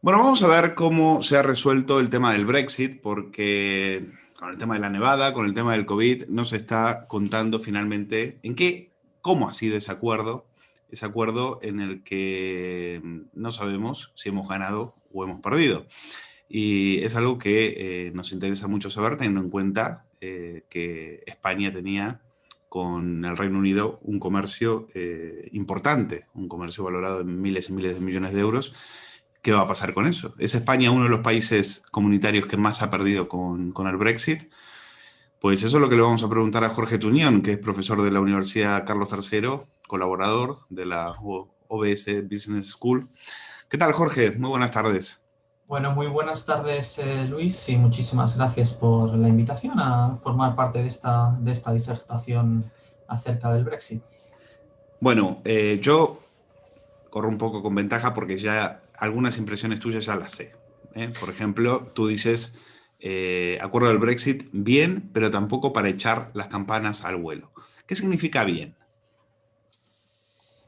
Bueno, vamos a ver cómo se ha resuelto el tema del Brexit, porque con el tema de la nevada, con el tema del COVID, no se está contando finalmente cómo ha sido ese acuerdo en el que no sabemos si hemos ganado o hemos perdido. Y es algo que nos interesa mucho saber, teniendo en cuenta que España tenía con el Reino Unido un comercio importante, un comercio valorado en miles y miles de millones de euros. ¿Qué va a pasar con eso? ¿Es España uno de los países comunitarios que más ha perdido con el Brexit? Pues eso es lo que le vamos a preguntar a Jorge Tuñón, que es profesor de la Universidad Carlos III, colaborador de la OBS Business School. ¿Qué tal, Jorge? Muy buenas tardes. Bueno, muy buenas tardes, Luis, y muchísimas gracias por la invitación a formar parte de esta disertación acerca del Brexit. Bueno, yo corro un poco con ventaja porque ya algunas impresiones tuyas ya las sé. Por ejemplo, tú dices, acuerdo del Brexit, bien, pero tampoco para echar las campanas al vuelo. ¿Qué significa bien?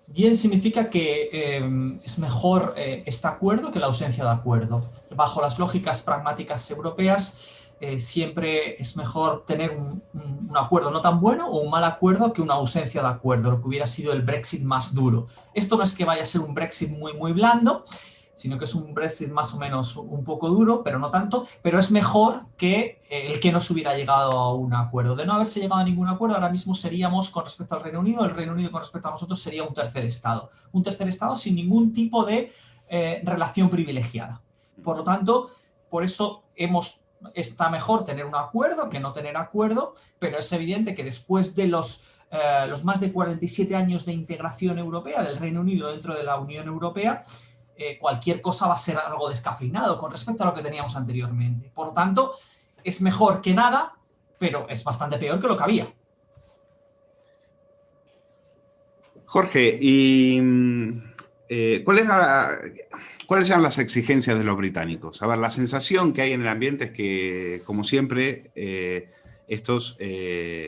Bien significa que es mejor este acuerdo que la ausencia de acuerdo. Bajo las lógicas pragmáticas europeas, siempre es mejor tener un acuerdo no tan bueno o un mal acuerdo que una ausencia de acuerdo, lo que hubiera sido el Brexit más duro. Esto no es que vaya a ser un Brexit muy blando, sino que es un Brexit más o menos un poco duro, pero no tanto, pero es mejor que el que no se hubiera llegado a un acuerdo. De no haberse llegado a ningún acuerdo, ahora mismo seríamos, con respecto al Reino Unido, el Reino Unido con respecto a nosotros sería un tercer Estado sin ningún tipo de relación privilegiada. Por lo tanto, por eso está mejor tener un acuerdo que no tener acuerdo, pero es evidente que después de los más de 47 años de integración europea del Reino Unido dentro de la Unión Europea, cualquier cosa va a ser algo descafeinado con respecto a lo que teníamos anteriormente. Por lo tanto, es mejor que nada, pero es bastante peor que lo que había. Jorge, ¿y cuáles eran las exigencias de los británicos? A ver, la sensación que hay en el ambiente es que, como siempre, estos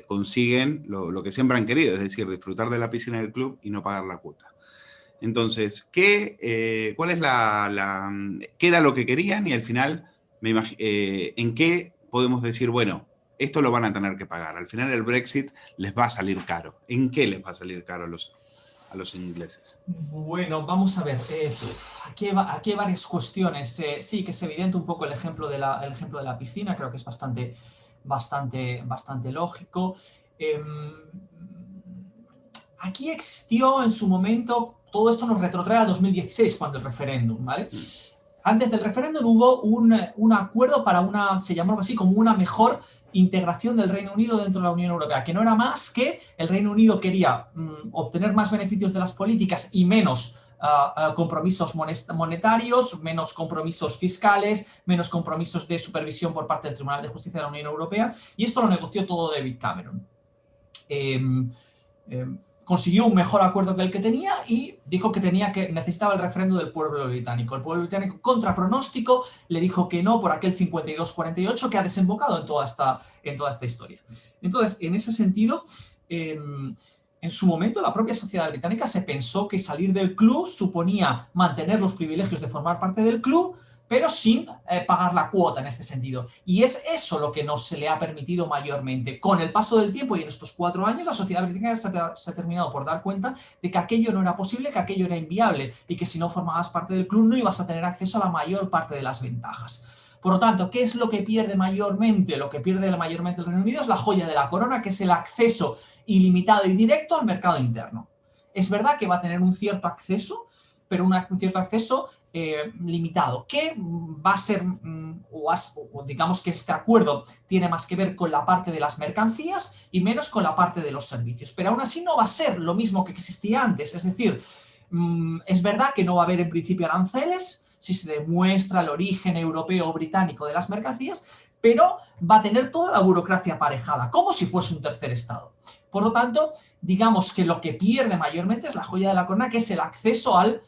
consiguen lo que siempre han querido, es decir, disfrutar de la piscina del club y no pagar la cuota. Entonces, ¿qué era lo que querían? Y al final, ¿en qué podemos decir, bueno, esto lo van a tener que pagar? Al final el Brexit les va a salir caro. ¿En qué les va a salir caro a los ingleses? Bueno, vamos a ver. Aquí hay varias cuestiones. Sí, que es evidente un poco el ejemplo de la piscina. Creo que es bastante lógico. Aquí existió en su momento, todo esto nos retrotrae a 2016, cuando el referéndum, ¿vale? Antes del referéndum hubo un acuerdo para se llamaba así, como una mejor integración del Reino Unido dentro de la Unión Europea, que no era más que el Reino Unido quería obtener más beneficios de las políticas y menos compromisos monetarios, menos compromisos fiscales, menos compromisos de supervisión por parte del Tribunal de Justicia de la Unión Europea, y esto lo negoció todo David Cameron. Consiguió un mejor acuerdo que el que tenía y dijo que necesitaba el referéndum del pueblo británico. El pueblo británico, contra pronóstico, le dijo que no por aquel 52-48 que ha desembocado en toda esta historia. Entonces, en ese sentido, en su momento, la propia sociedad británica se pensó que salir del club suponía mantener los privilegios de formar parte del club, pero sin pagar la cuota en este sentido. Y es eso lo que no se le ha permitido mayormente. Con el paso del tiempo y en estos 4 años, la sociedad británica se ha terminado por dar cuenta de que aquello no era posible, que aquello era inviable y que si no formabas parte del club no ibas a tener acceso a la mayor parte de las ventajas. Por lo tanto, ¿qué es lo que pierde mayormente? Lo que pierde mayormente el Reino Unido es la joya de la corona, que es el acceso ilimitado y directo al mercado interno. Es verdad que va a tener un cierto acceso, pero un cierto acceso limitado, que va a ser, o digamos que este acuerdo tiene más que ver con la parte de las mercancías y menos con la parte de los servicios, pero aún así no va a ser lo mismo que existía antes, es decir, es verdad que no va a haber en principio aranceles si se demuestra el origen europeo o británico de las mercancías, pero va a tener toda la burocracia aparejada, como si fuese un tercer estado. Por lo tanto, digamos que lo que pierde mayormente es la joya de la corona, que es el acceso al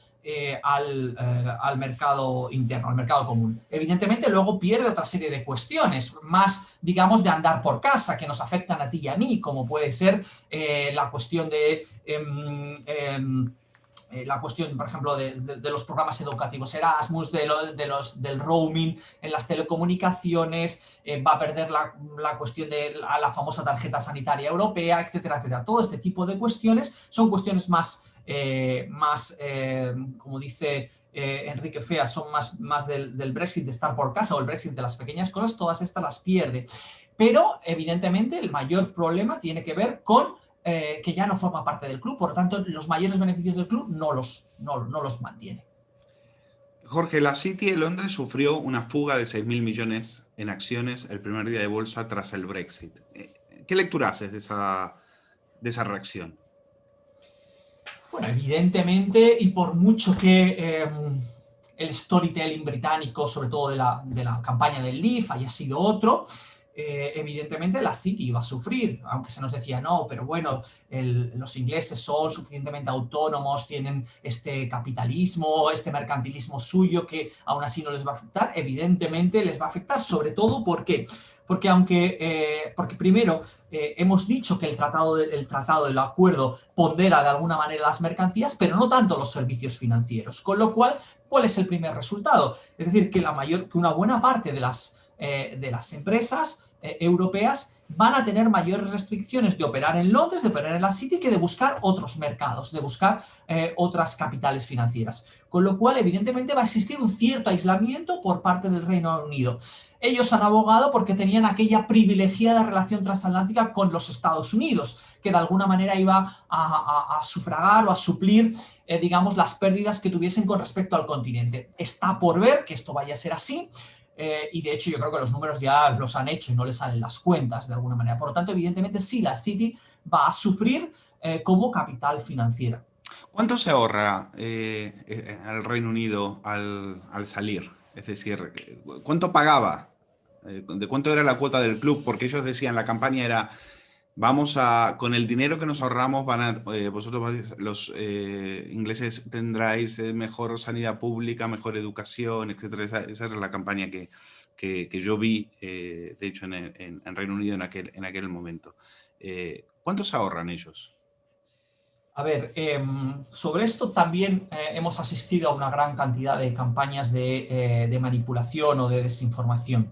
mercado interno, al mercado común. Evidentemente luego pierde otra serie de cuestiones, más digamos de andar por casa, que nos afectan a ti y a mí, como puede ser la cuestión de la cuestión, por ejemplo, de los programas educativos Erasmus, del roaming en las telecomunicaciones, va a perder la cuestión de la famosa tarjeta sanitaria europea, etcétera, etcétera. Todo este tipo de cuestiones son cuestiones más como dice Enrique Fea, son más del Brexit de estar por casa o el Brexit de las pequeñas cosas, todas estas las pierde. Pero, evidentemente, el mayor problema tiene que ver con que ya no forma parte del club, por lo tanto, los mayores beneficios del club no los mantiene. Jorge, la City de Londres sufrió una fuga de 6.000 millones en acciones el primer día de bolsa tras el Brexit. ¿Qué lectura haces de esa reacción? Bueno, evidentemente, y por mucho que el storytelling británico, sobre todo de la campaña del Leave, haya sido otro, evidentemente la City iba a sufrir, aunque se nos decía no, pero bueno, los ingleses son suficientemente autónomos, tienen este capitalismo, este mercantilismo suyo que aún así no les va a afectar. Evidentemente les va a afectar, sobre todo porque primero hemos dicho que el tratado del acuerdo pondera de alguna manera las mercancías, pero no tanto los servicios financieros, con lo cual, ¿cuál es el primer resultado? Es decir, que una buena parte de las empresas europeas van a tener mayores restricciones de operar en Londres, de operar en la City, que de buscar otros mercados, de buscar otras capitales financieras. Con lo cual, evidentemente, va a existir un cierto aislamiento por parte del Reino Unido. Ellos han abogado porque tenían aquella privilegiada relación transatlántica con los Estados Unidos, que de alguna manera iba a sufragar o a suplir, digamos, las pérdidas que tuviesen con respecto al continente. Está por ver que esto vaya a ser así. Y de hecho yo creo que los números ya los han hecho y no les salen las cuentas de alguna manera. Por lo tanto, evidentemente sí, la City va a sufrir como capital financiera. ¿Cuánto se ahorra al Reino Unido al salir? Es decir, ¿cuánto pagaba? ¿De cuánto era la cuota del club? Porque ellos decían, la campaña era, con el dinero que nos ahorramos, vosotros los ingleses tendráis mejor sanidad pública, mejor educación, etcétera. Esa era la campaña que yo vi, de hecho, en Reino Unido en aquel momento. ¿Cuánto se ahorran ellos? A ver, sobre esto también hemos asistido a una gran cantidad de campañas de manipulación o de desinformación.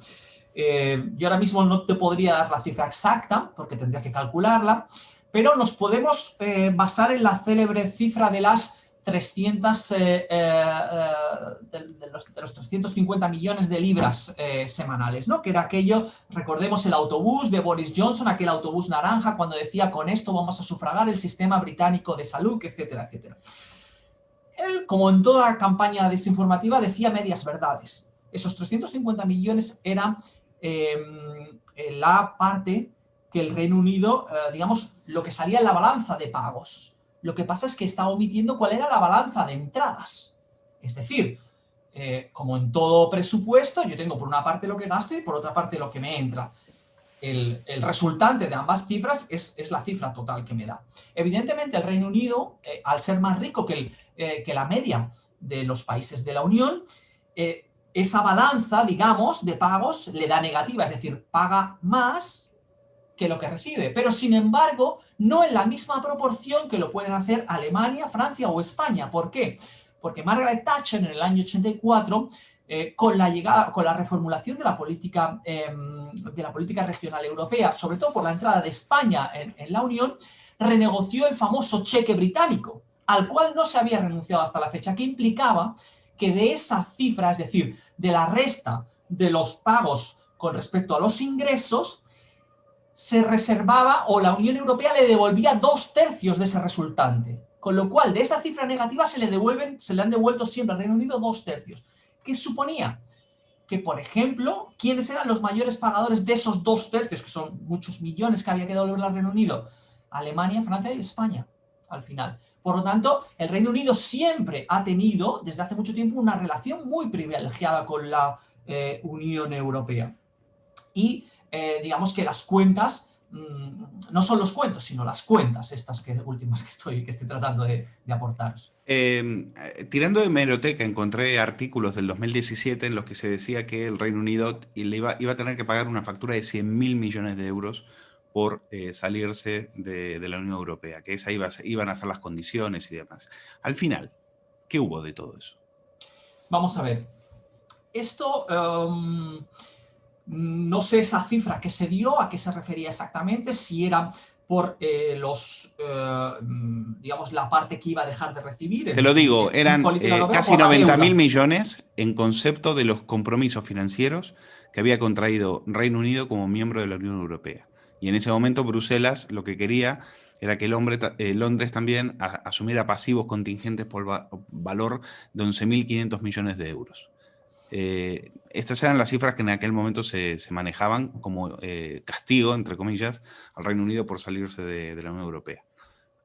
Yo ahora mismo no te podría dar la cifra exacta, porque tendría que calcularla, pero nos podemos basar en la célebre cifra de las 300, de los 350 millones de libras semanales, ¿no? Que era aquello, recordemos el autobús de Boris Johnson, aquel autobús naranja, cuando decía, con esto vamos a sufragar el sistema británico de salud, etcétera, etcétera. Él, como en toda campaña desinformativa, decía medias verdades. Esos 350 millones eran la parte que el Reino Unido, digamos, lo que salía en la balanza de pagos. Lo que pasa es que está omitiendo cuál era la balanza de entradas. Es decir, como en todo presupuesto, yo tengo por una parte lo que gasto y por otra parte lo que me entra. El resultante de ambas cifras es la cifra total que me da. Evidentemente, el Reino Unido, al ser más rico que la media de los países de la Unión, esa balanza, digamos, de pagos le da negativa, es decir, paga más que lo que recibe, pero sin embargo, no en la misma proporción que lo pueden hacer Alemania, Francia o España. ¿Por qué? Porque Margaret Thatcher en el año 84, con la reformulación de la política regional europea, sobre todo por la entrada de España en la Unión, renegoció el famoso cheque británico, al cual no se había renunciado hasta la fecha, que implicaba que de esa cifra, es decir, de la resta de los pagos con respecto a los ingresos, se reservaba o la Unión Europea le devolvía 2/3 de ese resultante. Con lo cual, de esa cifra negativa se le han devuelto siempre al Reino Unido 2/3. ¿Qué suponía? Que, por ejemplo, ¿quiénes eran los mayores pagadores de esos 2/3, que son muchos millones que había que devolver al Reino Unido? Alemania, Francia y España, al final. Por lo tanto, el Reino Unido siempre ha tenido, desde hace mucho tiempo, una relación muy privilegiada con la Unión Europea. Y digamos que las cuentas, no son los cuentos, sino las cuentas, estas últimas que estoy tratando de aportaros. Tirando de hemeroteca, encontré artículos del 2017 en los que se decía que el Reino Unido iba a tener que pagar una factura de 100.000 millones de euros por salirse de la Unión Europea, que iban a ser las condiciones y demás. Al final, ¿qué hubo de todo eso? Vamos a ver. Esto, no sé esa cifra que se dio, a qué se refería exactamente, si era por digamos, la parte que iba a dejar de recibir. Te lo digo, eran casi 90.000 millones en concepto de los compromisos financieros que había contraído Reino Unido como miembro de la Unión Europea. Y en ese momento Bruselas lo que quería era que Londres también asumiera pasivos contingentes por valor de 11.500 millones de euros. Estas eran las cifras que en aquel momento se manejaban como castigo, entre comillas, al Reino Unido por salirse de la Unión Europea.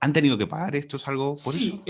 ¿Han tenido que pagar? ¿Esto es algo por eso? Sí,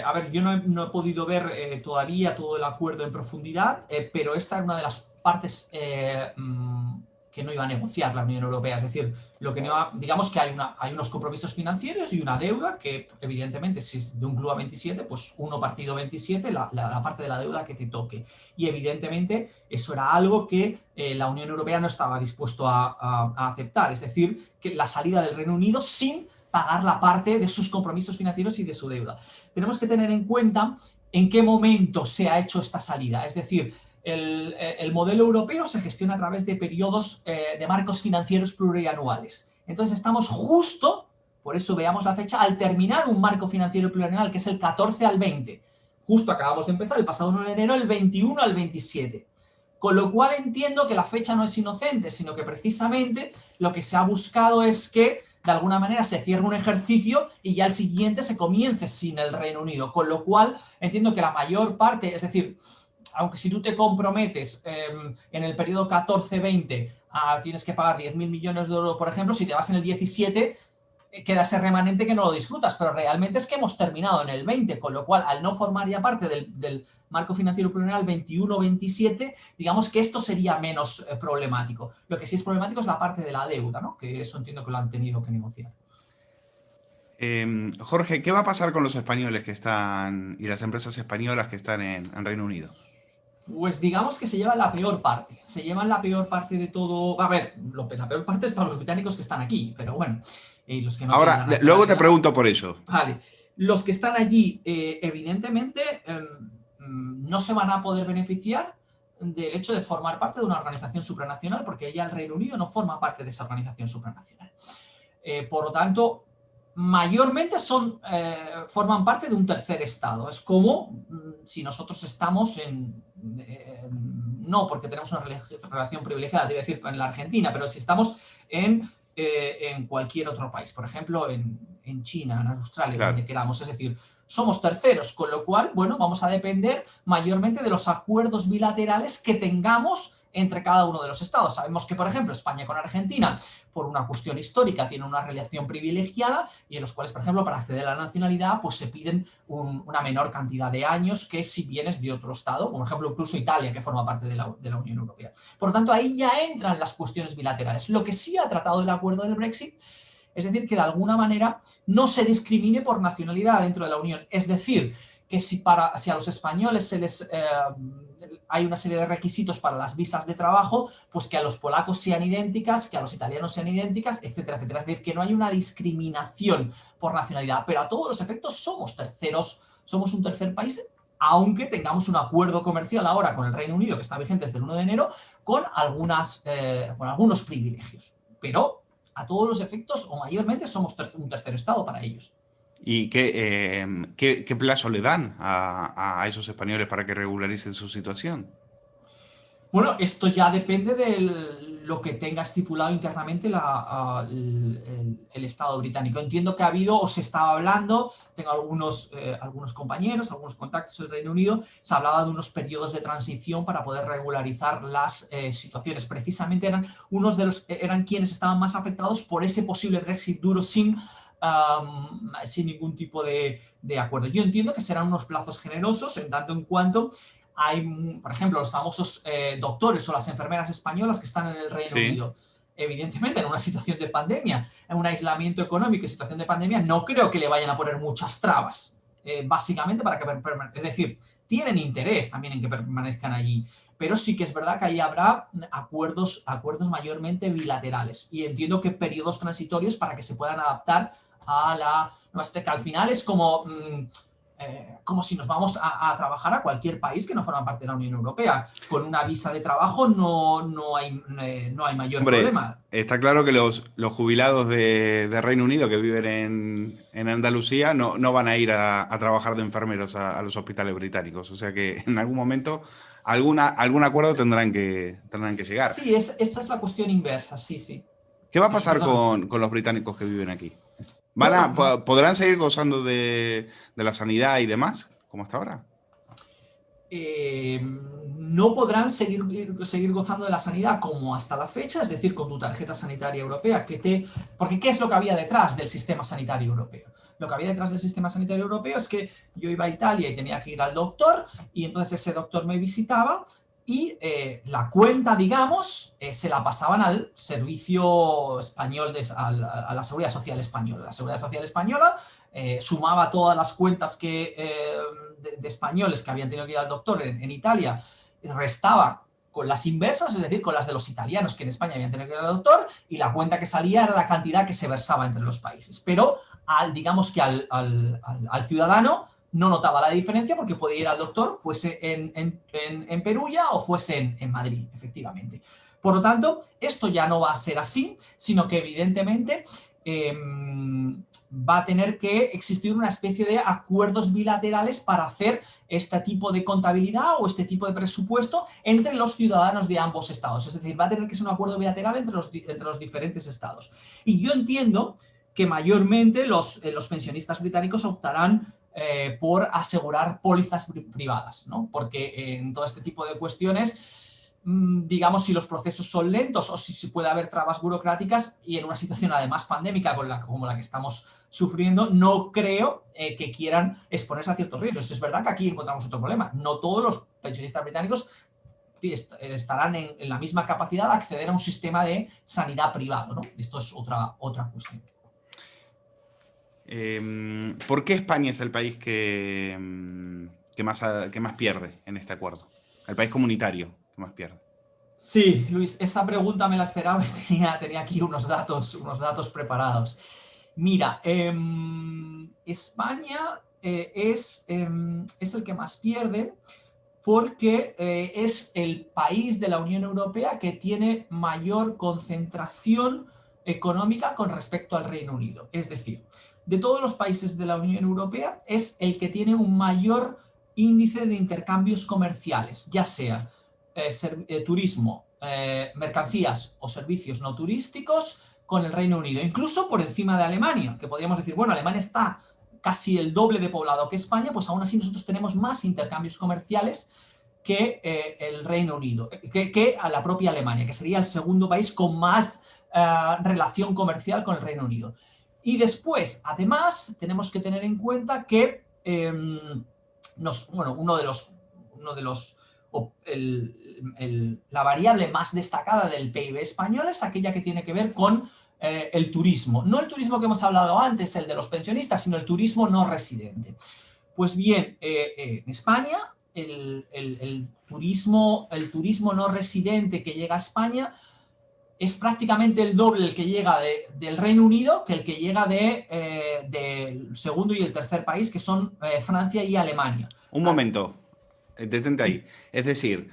a ver, yo no he podido ver todavía todo el acuerdo en profundidad, pero esta es una de las partes que no iba a negociar la Unión Europea. Es decir, lo que no iba, digamos que hay unos compromisos financieros y una deuda que, evidentemente, si es de un club a 27, pues 1 partido 27, la parte de la deuda que te toque. Y, evidentemente, eso era algo que la Unión Europea no estaba dispuesto a aceptar. Es decir, que la salida del Reino Unido sin pagar la parte de sus compromisos financieros y de su deuda. Tenemos que tener en cuenta en qué momento se ha hecho esta salida. Es decir, el modelo europeo se gestiona a través de periodos de marcos financieros plurianuales. Entonces estamos justo, por eso veamos la fecha, al terminar un marco financiero plurianual que es el 14 al 20. Justo acabamos de empezar, el pasado 1 de enero, el 21 al 27. Con lo cual entiendo que la fecha no es inocente, sino que precisamente lo que se ha buscado es que de alguna manera se cierre un ejercicio y ya el siguiente se comience sin el Reino Unido. Con lo cual entiendo que la mayor parte, es decir, aunque si tú te comprometes en el periodo 14-20 tienes que pagar 10.000 millones de euros, por ejemplo, si te vas en el 17 queda ese remanente que no lo disfrutas, pero realmente es que hemos terminado en el 20, con lo cual al no formar ya parte del marco financiero plurianual 21-27, digamos que esto sería menos problemático. Lo que sí es problemático es la parte de la deuda, ¿no? Que eso entiendo que lo han tenido que negociar. Jorge, ¿qué va a pasar con los españoles que están y las empresas españolas que están en Reino Unido? Pues digamos que se llevan la peor parte. Se llevan la peor parte de todo. A ver, la peor parte es para los británicos que están aquí, pero bueno. Los que no ahora, luego te pregunto por ello. Vale. Los que están allí, evidentemente, no se van a poder beneficiar del hecho de formar parte de una organización supranacional, porque ya el Reino Unido no forma parte de esa organización supranacional. Por lo tanto, mayormente forman parte de un tercer estado. Es como si nosotros estamos no porque tenemos una relación privilegiada, te iba a decir en la Argentina, pero si estamos en cualquier otro país, por ejemplo, en China, en Australia, claro, donde queramos. Es decir, somos terceros, con lo cual, bueno, vamos a depender mayormente de los acuerdos bilaterales que tengamos entre cada uno de los estados. Sabemos que, por ejemplo, España con Argentina, por una cuestión histórica, tiene una relación privilegiada y en los cuales, por ejemplo, para acceder a la nacionalidad, pues se piden una menor cantidad de años que si vienes de otro estado, como por ejemplo incluso Italia, que forma parte de la Unión Europea. Por lo tanto, ahí ya entran las cuestiones bilaterales. Lo que sí ha tratado el acuerdo del Brexit es decir, que de alguna manera no se discrimine por nacionalidad dentro de la Unión. Es decir, que si a los españoles hay una serie de requisitos para las visas de trabajo, pues que a los polacos sean idénticas, que a los italianos sean idénticas, etcétera, etcétera. Es decir, que no hay una discriminación por nacionalidad, pero a todos los efectos somos terceros, somos un tercer país, aunque tengamos un acuerdo comercial ahora con el Reino Unido, que está vigente desde el 1 de enero, con algunos privilegios. Pero a todos los efectos, o mayormente, somos un tercer estado para ellos. ¿Y qué plazo le dan a esos españoles para que regularicen su situación? Bueno, esto ya depende de lo que tenga estipulado internamente el Estado británico. Entiendo que ha habido, o se estaba hablando, tengo algunos compañeros, algunos contactos del Reino Unido, se hablaba de unos periodos de transición para poder regularizar las situaciones. Precisamente eran quienes estaban más afectados por ese posible Brexit duro sin ningún tipo de acuerdo. Yo entiendo que serán unos plazos generosos en tanto en cuanto hay, por ejemplo, los famosos doctores o las enfermeras españolas que están en el Reino Unido. Evidentemente, en una situación de pandemia, en un aislamiento económico y situación de pandemia, no creo que le vayan a poner muchas trabas, básicamente para que... Es decir, tienen interés también en que permanezcan allí. Pero sí que es verdad que ahí habrá acuerdos mayormente bilaterales. Y entiendo que periodos transitorios para que se puedan adaptar a la nueva que al final es como si nos vamos a trabajar a cualquier país que no forma parte de la Unión Europea. Con una visa de trabajo no hay mayor Hombre, problema. está claro que los jubilados de Reino Unido que viven en Andalucía no van a ir a trabajar de enfermeros a los hospitales británicos. O sea que en algún momento algún acuerdo tendrán que llegar. Sí, esa es la cuestión inversa, sí, sí. ¿Qué va a pasar Perdón. con los británicos que viven aquí? Bueno, ¿Podrán seguir gozando de la sanidad y demás, como hasta ahora? no podrán seguir gozando de la sanidad como hasta la fecha, es decir, con tu tarjeta sanitaria europea, porque ¿qué es lo que había detrás del sistema sanitario europeo? Lo que había detrás del sistema sanitario europeo es que yo iba a Italia y tenía que ir al doctor, y entonces ese doctor me visitaba, y la cuenta, digamos, se la pasaban al servicio español, a la Seguridad Social Española. La Seguridad Social Española sumaba todas las cuentas de españoles que habían tenido que ir al doctor en Italia, restaba con las inversas, es decir, con las de los italianos que en España habían tenido que ir al doctor, y la cuenta que salía era la cantidad que se versaba entre los países. Pero digamos que al ciudadano no notaba la diferencia porque podía ir al doctor, fuese en Perugia o fuese en Madrid, efectivamente. Por lo tanto, esto ya no va a ser así, sino que evidentemente va a tener que existir una especie de acuerdos bilaterales para hacer este tipo de contabilidad o este tipo de presupuesto entre los ciudadanos de ambos estados. Es decir, va a tener que ser un acuerdo bilateral entre los diferentes estados. Y yo entiendo que mayormente los pensionistas británicos optarán por asegurar pólizas privadas, ¿no? Porque en todo este tipo de cuestiones, digamos, si los procesos son lentos o si puede haber trabas burocráticas, y en una situación además pandémica como la que estamos sufriendo, no creo que quieran exponerse a ciertos riesgos. Es verdad que aquí encontramos otro problema. No todos los pensionistas británicos estarán en la misma capacidad de acceder a un sistema de sanidad privado, ¿no? Esto es otra cuestión. ¿Por qué España es el país que más pierde en este acuerdo? El país comunitario que más pierde. Sí, Luis, esa pregunta me la esperaba y tenía aquí unos datos preparados. Mira, España es el que más pierde porque es el país de la Unión Europea que tiene mayor concentración económica con respecto al Reino Unido. Es decir, de todos los países de la Unión Europea es el que tiene un mayor índice de intercambios comerciales, ya sea turismo, mercancías o servicios no turísticos con el Reino Unido, incluso por encima de Alemania, que podríamos decir, bueno, Alemania está casi el doble de poblado que España, pues aún así nosotros tenemos más intercambios comerciales que el Reino Unido, que a la propia Alemania, que sería el segundo país con más relación comercial con el Reino Unido. Y después, además, tenemos que tener en cuenta que la variable más destacada del PIB español es aquella que tiene que ver con el turismo. No el turismo que hemos hablado antes, el de los pensionistas, sino el turismo no residente. Pues bien, en España el turismo no residente que llega a España es prácticamente el doble el que llega del Reino Unido que el que llega del segundo y el tercer país, que son Francia y Alemania. Un momento, detente ahí. Es decir,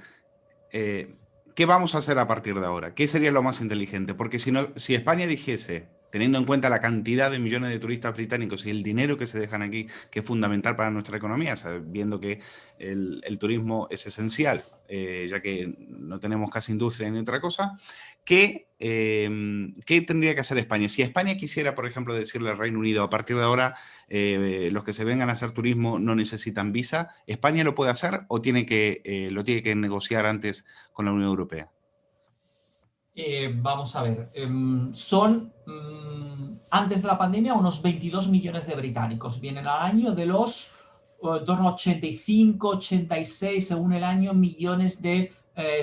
¿qué vamos a hacer a partir de ahora? ¿Qué sería lo más inteligente? Porque si España dijese, teniendo en cuenta la cantidad de millones de turistas británicos y el dinero que se dejan aquí, que es fundamental para nuestra economía, viendo que el turismo es esencial, ya que no tenemos casi industria ni otra cosa, ¿qué tendría que hacer España? Si España quisiera, por ejemplo, decirle al Reino Unido, a partir de ahora, los que se vengan a hacer turismo no necesitan visa, ¿España lo puede hacer o lo tiene que negociar antes con la Unión Europea? Vamos a ver, son antes de la pandemia unos 22 millones de británicos, vienen al año de los en torno a 85, 86 según el año millones de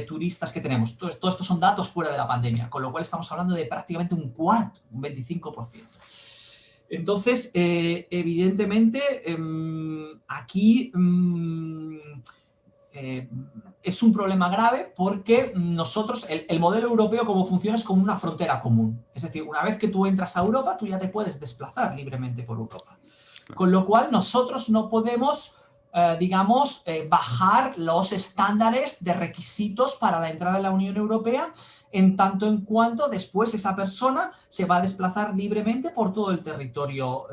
turistas que tenemos. Todo esto son datos fuera de la pandemia, con lo cual estamos hablando de prácticamente un cuarto, un 25%. Entonces, evidentemente, aquí es un problema grave porque nosotros, el modelo europeo como funciona es como una frontera común. Es decir, una vez que tú entras a Europa, tú ya te puedes desplazar libremente por Europa. Con lo cual, nosotros no podemos, digamos, bajar los estándares de requisitos para la entrada en la Unión Europea en tanto en cuanto después esa persona se va a desplazar libremente por todo el territorio,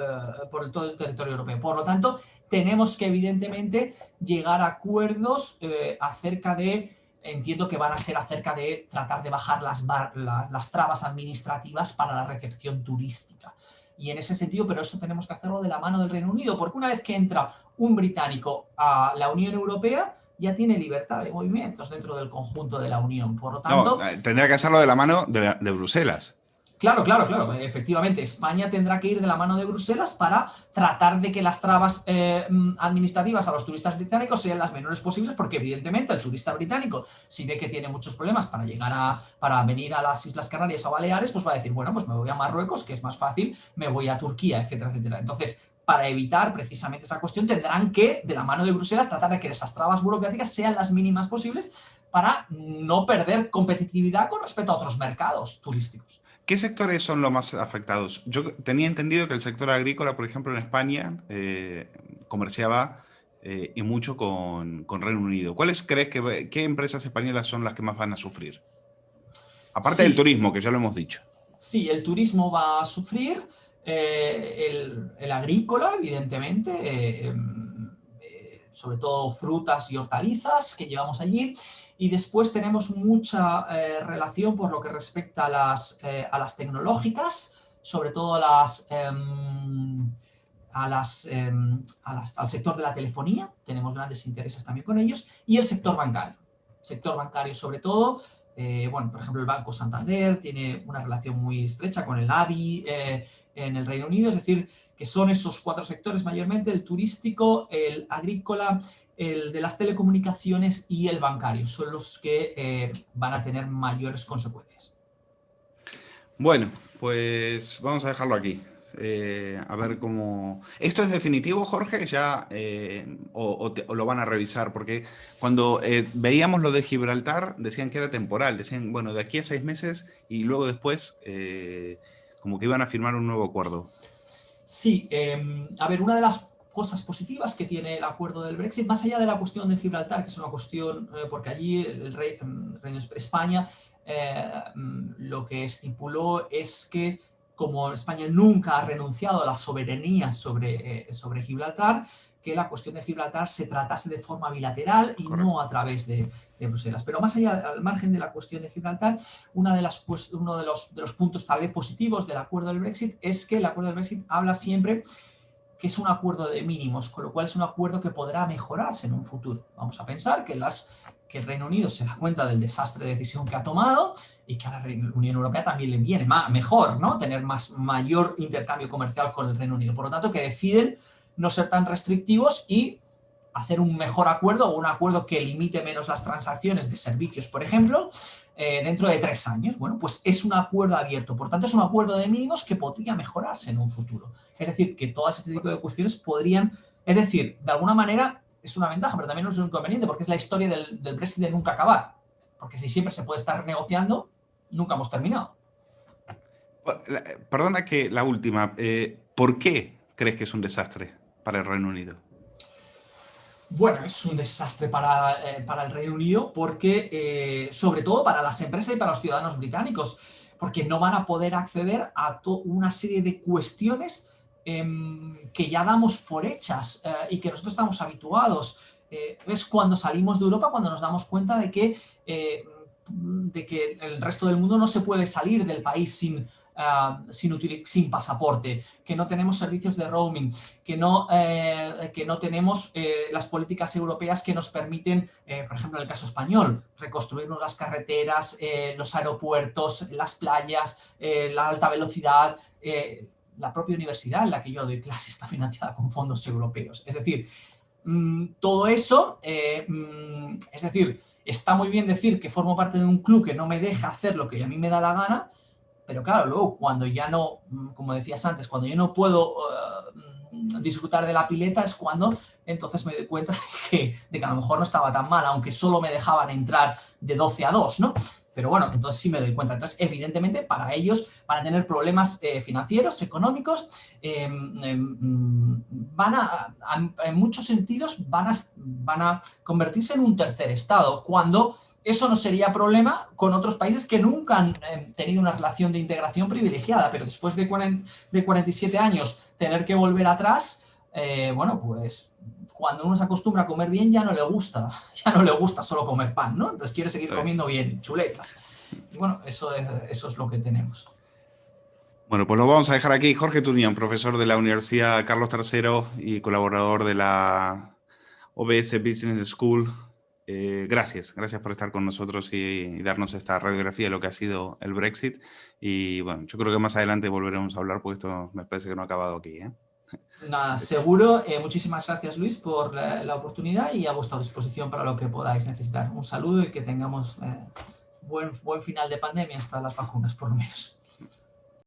europeo. Por lo tanto, tenemos que evidentemente llegar a acuerdos acerca de, entiendo que van a ser acerca de tratar de bajar las trabas administrativas para la recepción turística. Y en ese sentido, pero eso tenemos que hacerlo de la mano del Reino Unido, porque una vez que entra un británico a la Unión Europea, ya tiene libertad de movimientos dentro del conjunto de la Unión. Por lo tanto... No, tendría que hacerlo de la mano de Bruselas. Claro, claro, claro. Efectivamente, España tendrá que ir de la mano de Bruselas para tratar de que las trabas administrativas a los turistas británicos sean las menores posibles, porque evidentemente el turista británico, si ve que tiene muchos problemas para venir a las Islas Canarias o Baleares, pues va a decir, bueno, pues me voy a Marruecos, que es más fácil, me voy a Turquía, etcétera, etcétera. Entonces, para evitar precisamente esa cuestión, tendrán que, de la mano de Bruselas, tratar de que esas trabas burocráticas sean las mínimas posibles para no perder competitividad con respecto a otros mercados turísticos. ¿Qué sectores son los más afectados? Yo tenía entendido que el sector agrícola, por ejemplo, en España, comerciaba y mucho con Reino Unido. ¿Cuáles crees qué empresas españolas son las que más van a sufrir? Aparte del turismo, que ya lo hemos dicho. Sí, el turismo va a sufrir, el agrícola, evidentemente, sobre todo frutas y hortalizas que llevamos allí. Y después tenemos mucha relación por lo que respecta a las tecnológicas, sobre todo al sector de la telefonía. Tenemos grandes intereses también con ellos. Y el sector bancario. Sector bancario sobre todo. Bueno, por ejemplo, el Banco Santander tiene una relación muy estrecha con el ABI en el Reino Unido. Es decir, que son esos 4 sectores mayormente: el turístico, el agrícola, el de las telecomunicaciones y el bancario. Son los que van a tener mayores consecuencias. Bueno, pues vamos a dejarlo aquí. A ver cómo... ¿Esto es definitivo, Jorge? ¿Ya, o lo van a revisar? Porque cuando veíamos lo de Gibraltar, decían que era temporal. Decían, bueno, de aquí a 6 meses y luego después como que iban a firmar un nuevo acuerdo. Sí, a ver, una de las cosas positivas que tiene el acuerdo del Brexit, más allá de la cuestión de Gibraltar, que es una cuestión, porque allí el Reino de España lo que estipuló es que, como España nunca ha renunciado a la soberanía sobre Gibraltar, que la cuestión de Gibraltar se tratase de forma bilateral y correcto, no a través de Bruselas. Pero más allá, al margen de la cuestión de Gibraltar, uno de los puntos tal vez positivos del acuerdo del Brexit es que el acuerdo del Brexit habla siempre que es un acuerdo de mínimos, con lo cual es un acuerdo que podrá mejorarse en un futuro. Vamos a pensar que el Reino Unido se da cuenta del desastre de decisión que ha tomado y que a la Unión Europea también le viene mejor, ¿no? Tener mayor intercambio comercial con el Reino Unido. Por lo tanto, que deciden no ser tan restrictivos y hacer un mejor acuerdo, o un acuerdo que limite menos las transacciones de servicios, por ejemplo, dentro de 3 años. Bueno, pues es un acuerdo abierto. Por tanto, es un acuerdo de mínimos que podría mejorarse en un futuro. Es decir, que todo este tipo de cuestiones podrían... Es decir, de alguna manera es una ventaja, pero también es un inconveniente, porque es la historia del Brexit de nunca acabar. Porque si siempre se puede estar negociando, nunca hemos terminado. Perdona que la última. ¿Por qué crees que es un desastre para el Reino Unido? Bueno, es un desastre para el Reino Unido porque, sobre todo para las empresas y para los ciudadanos británicos, porque no van a poder acceder a una serie de cuestiones que ya damos por hechas y que nosotros estamos habituados. Es cuando salimos de Europa cuando nos damos cuenta de que el resto del mundo no se puede salir del país sin pasaporte, que no tenemos servicios de roaming, que no tenemos las políticas europeas que nos permiten, por ejemplo, en el caso español, reconstruirnos las carreteras, los aeropuertos, las playas, la alta velocidad, la propia universidad en la que yo doy clase está financiada con fondos europeos. Es decir, todo eso, es decir, está muy bien decir que formo parte de un club que no me deja hacer lo que a mí me da la gana, pero claro, luego cuando ya no, como decías antes, cuando yo no puedo disfrutar de la pileta es cuando entonces me doy cuenta de que a lo mejor no estaba tan mal, aunque solo me dejaban entrar de 12 a 2, ¿no? Pero bueno, entonces sí me doy cuenta. Entonces, evidentemente, para ellos van a tener problemas financieros, económicos, en muchos sentidos van a convertirse en un tercer estado, cuando eso no sería problema con otros países que nunca han tenido una relación de integración privilegiada, pero después de 47 años tener que volver atrás, bueno, pues cuando uno se acostumbra a comer bien ya no le gusta solo comer pan, ¿no? Entonces quiere seguir comiendo bien, chuletas. Y bueno, eso es lo que tenemos. Bueno, pues lo vamos a dejar aquí. Jorge Turión, profesor de la Universidad Carlos III y colaborador de la OBS Business School. Gracias por estar con nosotros y darnos esta radiografía de lo que ha sido el Brexit. Y bueno, yo creo que más adelante volveremos a hablar, porque esto me parece que no ha acabado aquí, ¿eh? Nada, seguro. Muchísimas gracias, Luis, por la oportunidad y a vuestra disposición para lo que podáis necesitar. Un saludo y que tengamos buen final de pandemia hasta las vacunas, por lo menos.